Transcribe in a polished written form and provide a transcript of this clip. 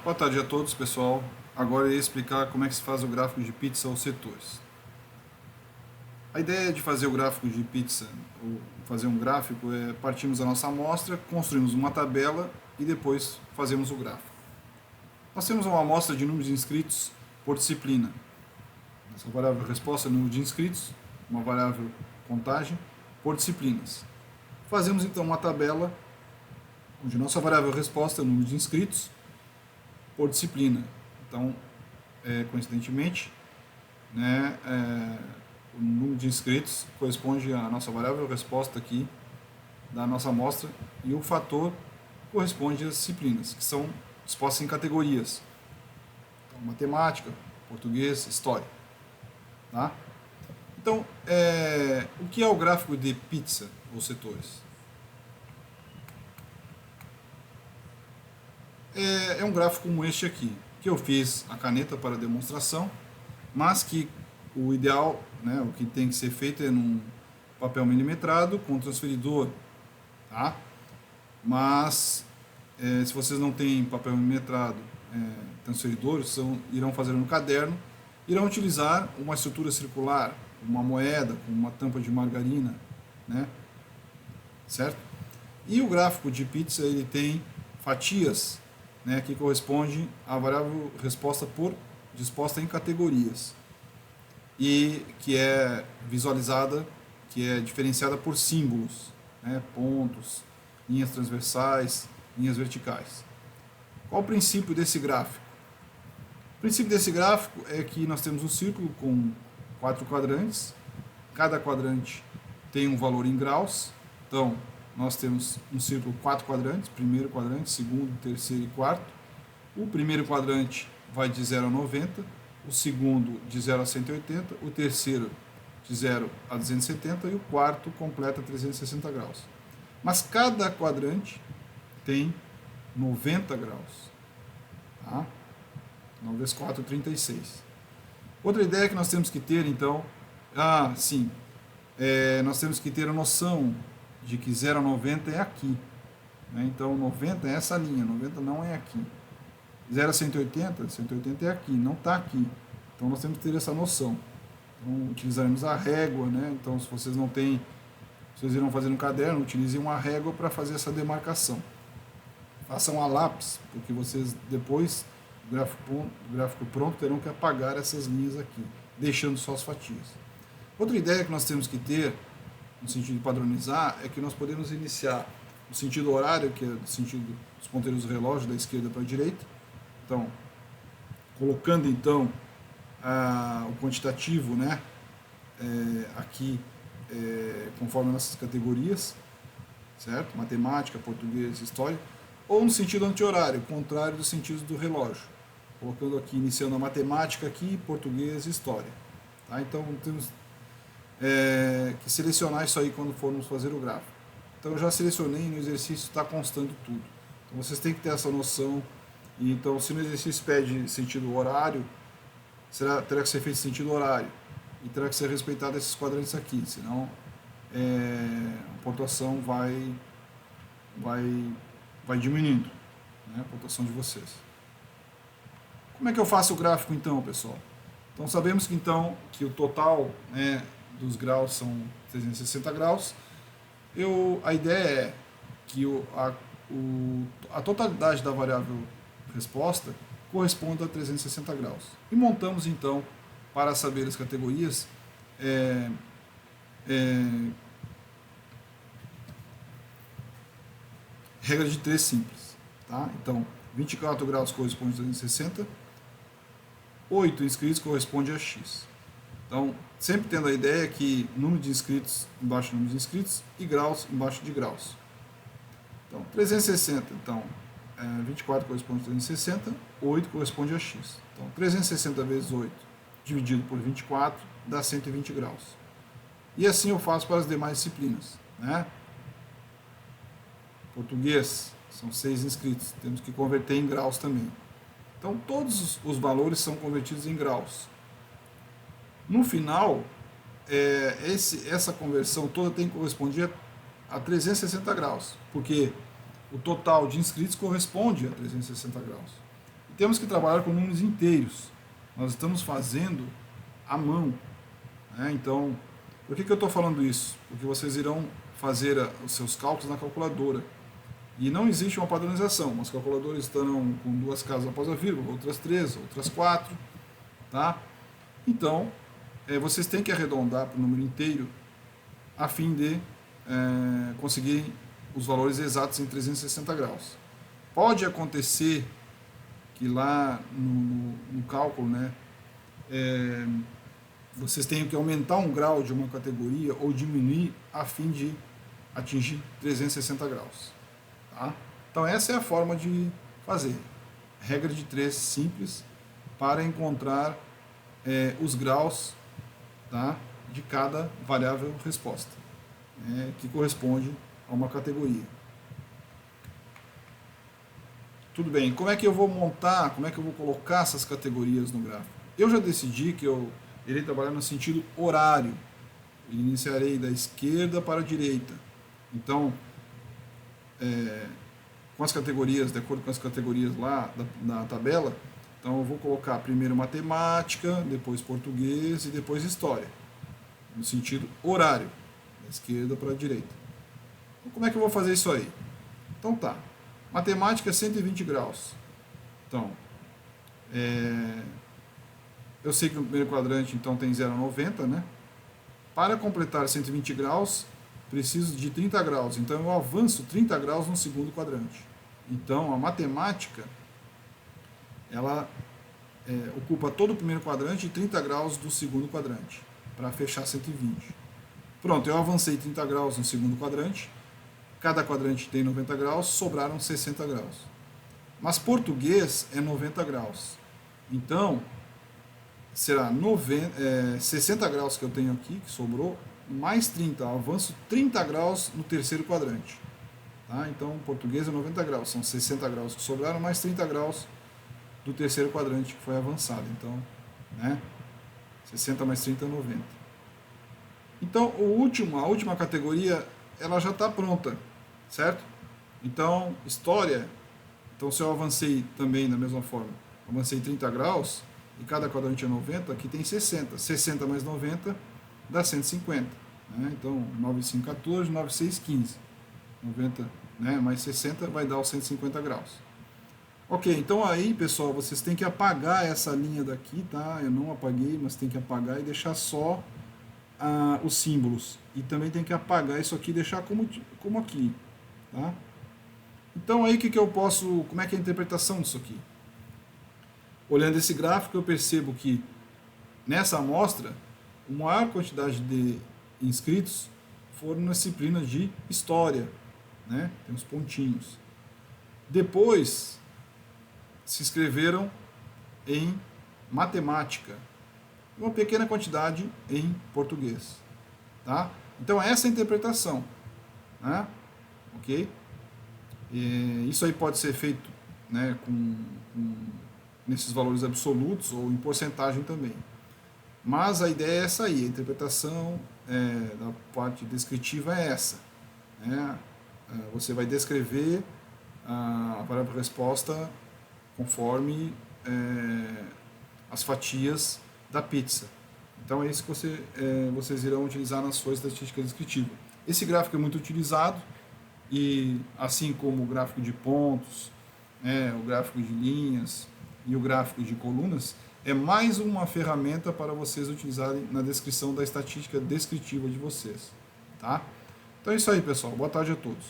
Boa tarde a todos, pessoal. Agora eu ia explicar como é que se faz o gráfico de pizza aos setores. A ideia de fazer o gráfico de pizza, ou fazer um gráfico, é partimos da nossa amostra, construímos uma tabela e depois fazemos o gráfico. Nós temos uma amostra de número de inscritos por disciplina. Essa variável resposta é o número de inscritos, uma variável contagem por disciplinas. Fazemos então uma tabela onde nossa variável resposta é o número de inscritos por disciplina. Então, coincidentemente, o número de inscritos corresponde à nossa variável resposta aqui da nossa amostra e o fator corresponde às disciplinas, que são dispostas em categorias. Então, matemática, português, história. Tá? Então, o que é o gráfico de pizza ou setores? É um gráfico como este aqui, que eu fiz a caneta para demonstração, mas que o ideal, o que tem que ser feito é num papel milimetrado com transferidor, tá? Mas se vocês não têm papel milimetrado, transferidor, irão fazer no caderno, irão utilizar uma estrutura circular, uma moeda com uma tampa de margarina, certo? E o gráfico de pizza ele tem fatias, que corresponde à variável resposta disposta em categorias e que é visualizada, que é diferenciada por símbolos, pontos, linhas transversais, linhas verticais. Qual o princípio desse gráfico? O princípio desse gráfico é que nós temos um círculo com 4 quadrantes, cada quadrante tem um valor em graus, então nós temos um círculo 4 quadrantes, primeiro quadrante, segundo, terceiro e quarto. O primeiro quadrante vai de 0 a 90, o segundo de 0 a 180, o terceiro de 0 a 270 e o quarto completa 360 graus. Mas cada quadrante tem 90 graus. Tá? 9 vezes 4, 36. Outra ideia que nós temos que ter, então, nós temos que ter a noção de que 0 a 90 é aqui. Então, 90 é essa linha, 90 não é aqui. 0 a 180, 180 é aqui, não está aqui. Então, nós temos que ter essa noção. Então, utilizaremos a régua, Então, se vocês não têm, vocês irão fazer no caderno, utilizem uma régua para fazer essa demarcação. Façam a lápis, porque vocês depois, do gráfico pronto, terão que apagar essas linhas aqui, deixando só as fatias. Outra ideia que nós temos que ter, no sentido de padronizar, é que nós podemos iniciar no sentido horário, que é no sentido dos ponteiros do relógio, da esquerda para a direita. Então, colocando então o quantitativo, aqui, conforme as nossas categorias, certo? Matemática, português, história, ou no sentido anti-horário, contrário do sentido do relógio. Colocando aqui, iniciando a matemática aqui, português e história. Tá? Então, temos que selecionar isso aí quando formos fazer o gráfico. Então eu já selecionei, no exercício está constando tudo. Então vocês têm que ter essa noção. E, então se no exercício pede sentido horário, terá que ser feito sentido horário. E terá que ser respeitado esses quadrantes aqui, senão a pontuação vai diminuindo, a pontuação de vocês. Como é que eu faço o gráfico então, pessoal? Então sabemos que então que o total dos graus são 360 graus. A ideia é que a totalidade da variável resposta corresponda a 360 graus. E montamos então, para saber as categorias, regra de 3 simples. Tá? Então, 24 graus corresponde a 360, 8 inscritos corresponde a x. Então, sempre tendo a ideia que número de inscritos embaixo do número de inscritos e graus embaixo de graus. Então, 360, então, 24 corresponde a 360, 8 corresponde a x. Então, 360 vezes 8 dividido por 24 dá 120 graus. E assim eu faço para as demais disciplinas. Português, são 6 inscritos, temos que converter em graus também. Então, todos os valores são convertidos em graus. No final, essa conversão toda tem que corresponder a 360 graus, porque o total de inscritos corresponde a 360 graus. E temos que trabalhar com números inteiros. Nós estamos fazendo à mão. Né? Então, por que eu estou falando isso? Porque vocês irão fazer os seus cálculos na calculadora. E não existe uma padronização. Umas calculadoras estarão com 2 casas após a vírgula, outras 3, outras 4. Tá? Então, vocês têm que arredondar para o número inteiro a fim de conseguir os valores exatos em 360 graus. Pode acontecer que lá no cálculo, né, vocês tenham que aumentar um grau de uma categoria ou diminuir a fim de atingir 360 graus. Tá? Então essa é a forma de fazer. Regra de 3 simples para encontrar os graus, tá, de cada variável resposta, que corresponde a uma categoria. Tudo bem, como é que eu vou montar, como é que eu vou colocar essas categorias no gráfico? Eu já decidi que eu irei trabalhar no sentido horário. Eu iniciarei da esquerda para a direita. Então, com as categorias, de acordo com as categorias lá na tabela, então eu vou colocar primeiro matemática, depois português e depois história. No sentido horário, da esquerda para a direita. Então, como é que eu vou fazer isso aí? Então tá. Matemática 120 graus. Então, eu sei que no primeiro quadrante então tem 0 a 90, né? Para completar 120 graus, preciso de 30 graus. Então eu avanço 30 graus no segundo quadrante. Então a matemática, ela ocupa todo o primeiro quadrante e 30 graus do segundo quadrante, para fechar 120. Pronto, eu avancei 30 graus no segundo quadrante. Cada quadrante tem 90 graus, sobraram 60 graus. Mas português é 90 graus. Então, será 60 graus que eu tenho aqui, que sobrou, mais 30. Eu avanço 30 graus no terceiro quadrante. Tá? Então, português é 90 graus. São 60 graus que sobraram, mais 30 graus do terceiro quadrante que foi avançado. Então, né? 60 mais 30 é 90. Então, a última categoria, ela já está pronta. Certo? Então, história. Então, se eu avancei também da mesma forma, avancei 30 graus, e cada quadrante é 90, aqui tem 60. 60 mais 90 dá 150. Né? Então, 9, 5, 14, 9, 6, 15. 90, né, mais 60 vai dar os 150 graus. Ok, então aí, pessoal, vocês têm que apagar essa linha daqui, tá? Eu não apaguei, mas tem que apagar e deixar só os símbolos. E também tem que apagar isso aqui e deixar como aqui. Tá? Então aí como é que é a interpretação disso aqui? Olhando esse gráfico eu percebo que nessa amostra a maior quantidade de inscritos foram nas disciplinas de história, né? Tem uns pontinhos. Depois se inscreveram em matemática, uma pequena quantidade em português, tá? Então essa é a interpretação, né? Ok? Isso aí pode ser feito, né, nesses valores absolutos ou em porcentagem também. Mas a ideia é essa aí, a interpretação da parte descritiva é essa. Né? Você vai descrever a variável resposta conforme as fatias da pizza. Então é isso que vocês irão utilizar na sua estatística descritiva. Esse gráfico é muito utilizado. E assim como o gráfico de pontos, o gráfico de linhas e o gráfico de colunas, é mais uma ferramenta para vocês utilizarem na descrição da estatística descritiva de vocês. Tá? Então é isso aí, pessoal. Boa tarde a todos.